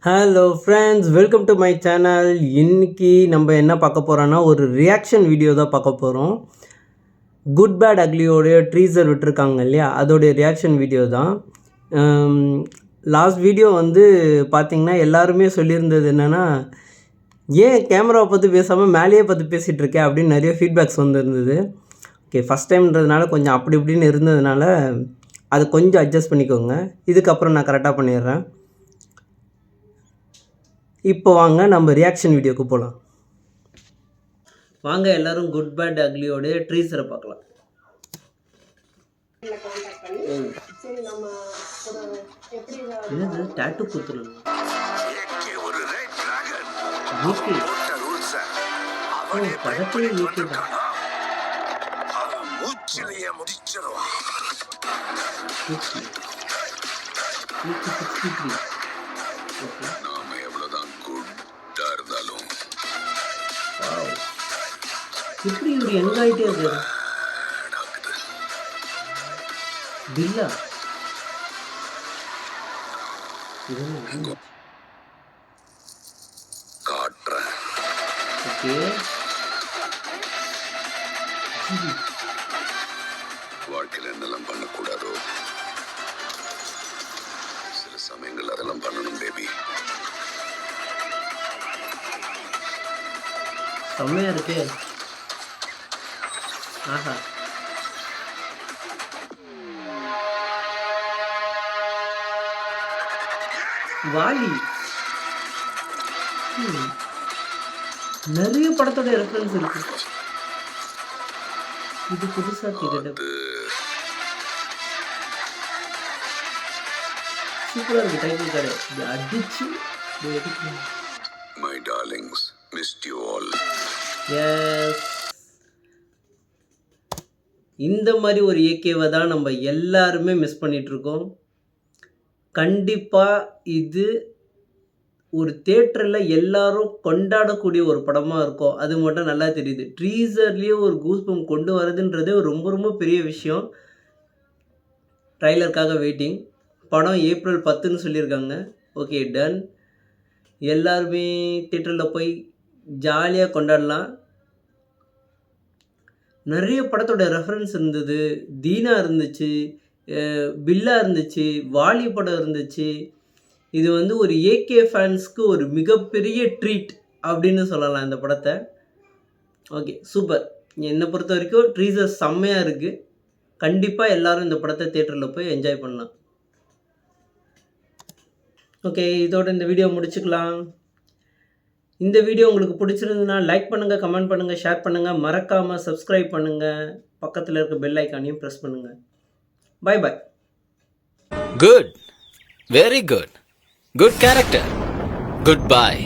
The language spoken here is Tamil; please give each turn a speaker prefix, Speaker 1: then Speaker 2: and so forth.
Speaker 1: Hello friends, welcome to my channel. இன்னைக்கு நம்ம என்ன பார்க்க போகிறோன்னா, ஒரு ரியாக்ஷன் வீடியோ தான் பார்க்க போகிறோம். குட் பேட் அக்லியோடைய ட்ரீசர் விட்டுருக்காங்க இல்லையா, அதோடைய ரியாக்ஷன் வீடியோ தான். லாஸ்ட் வீடியோ வந்து பார்த்திங்கன்னா எல்லாருமே சொல்லியிருந்தது என்னென்னா, ஏன் கேமராவை பற்றி பேசாமல் மேலேயே பார்த்து பேசிகிட்டு இருக்கேன் அப்படின்னு நிறைய ஃபீட்பேக்ஸ் வந்துருந்தது. ஓகே, ஃபஸ்ட் டைம்ன்றதுனால கொஞ்சம் அப்படி இப்படின்னு இருந்ததுனால அது கொஞ்சம் அட்ஜஸ்ட் பண்ணிக்கோங்க. இதுக்கப்புறம் நான் கரெக்டாக பண்ணிடுறேன். இப்போ வாங்க நம்ம ரியாக்ஷன் வீடியோக்கு போகலாம். வாங்க எல்லாரும் குட் பேட் அக்லியோடைய ட்ரீசரை பார்க்கலாம். என்னது டாட்டூ குத்துறது? படத்திலே யூகே தான். எப்படி இவர் யங் ஆகிட்டே இருக்காரு? பில்லா ஓகே.
Speaker 2: வாழ்க்கையில் என்னெல்லாம் பண்ணக்கூடாதோ சில சமயங்கள் அதெல்லாம் பண்ணணும் பேபி.
Speaker 1: செம்மையா இருக்கு. ஆஹா, வாலி நிறைய படத்தோட ரெஃபரன்ஸ் இருக்கு. இது புதுசா டிக்கெட் சூப்பரா இருக்கு. டைட்டில் கார்டு இது அடிச்சு
Speaker 2: My darlings, missed you all.
Speaker 1: Yes, இந்த மாதிரி ஒரு ஏகேவை தான் நம்ம எல்லாருமே மிஸ் பண்ணிகிட்ருக்கோம். கண்டிப்பாக இது ஒரு தேட்டரில் எல்லாரும் கொண்டாடக்கூடிய ஒரு படமாக இருக்கும். அது மட்டும் நல்லா தெரியுது. ட்ரீசர்லேயே ஒரு கூஸ்பம் கொண்டு வரதுன்றதே ரொம்ப ரொம்ப பெரிய விஷயம். ட்ரைலருக்காக வெயிட்டிங். படம் ஏப்ரல் 10ன்னு சொல்லியிருக்காங்க. Okay, done. எல்லாருமே தேட்டரில் போய் ஜாலியாக கொண்டாடலாம். நிறைய படத்தோட ரெஃபரன்ஸ் இருந்தது. தீனா இருந்துச்சு, பில்லா இருந்துச்சு, வாலி படம் இருந்துச்சு. இது வந்து ஒரு ஏகே ஃபேன்ஸ்க்கு ஒரு மிகப்பெரிய ட்ரீட் அப்படின்னு சொல்லலாம் இந்த படத்தை. Okay, super. என்னை பொறுத்த வரைக்கும் ட்ரீசர் செம்மையாக இருக்குது. கண்டிப்பாக எல்லோரும் இந்த படத்தை தேட்டரில் போய் என்ஜாய் பண்ணலாம். ஓகே, இதோட இந்த வீடியோ முடிச்சுக்கலாம். இந்த வீடியோ உங்களுக்கு பிடிச்சிருந்ததுன்னா லைக் பண்ணுங்கள், கமெண்ட் பண்ணுங்கள், ஷேர் பண்ணுங்கள். மறக்காமல் சப்ஸ்கிரைப் பண்ணுங்கள். பக்கத்தில் இருக்க பெல் ஐக்கானையும் ப்ரெஸ் பண்ணுங்கள். Bye bye.
Speaker 3: Good. Very good. Good character. Goodbye.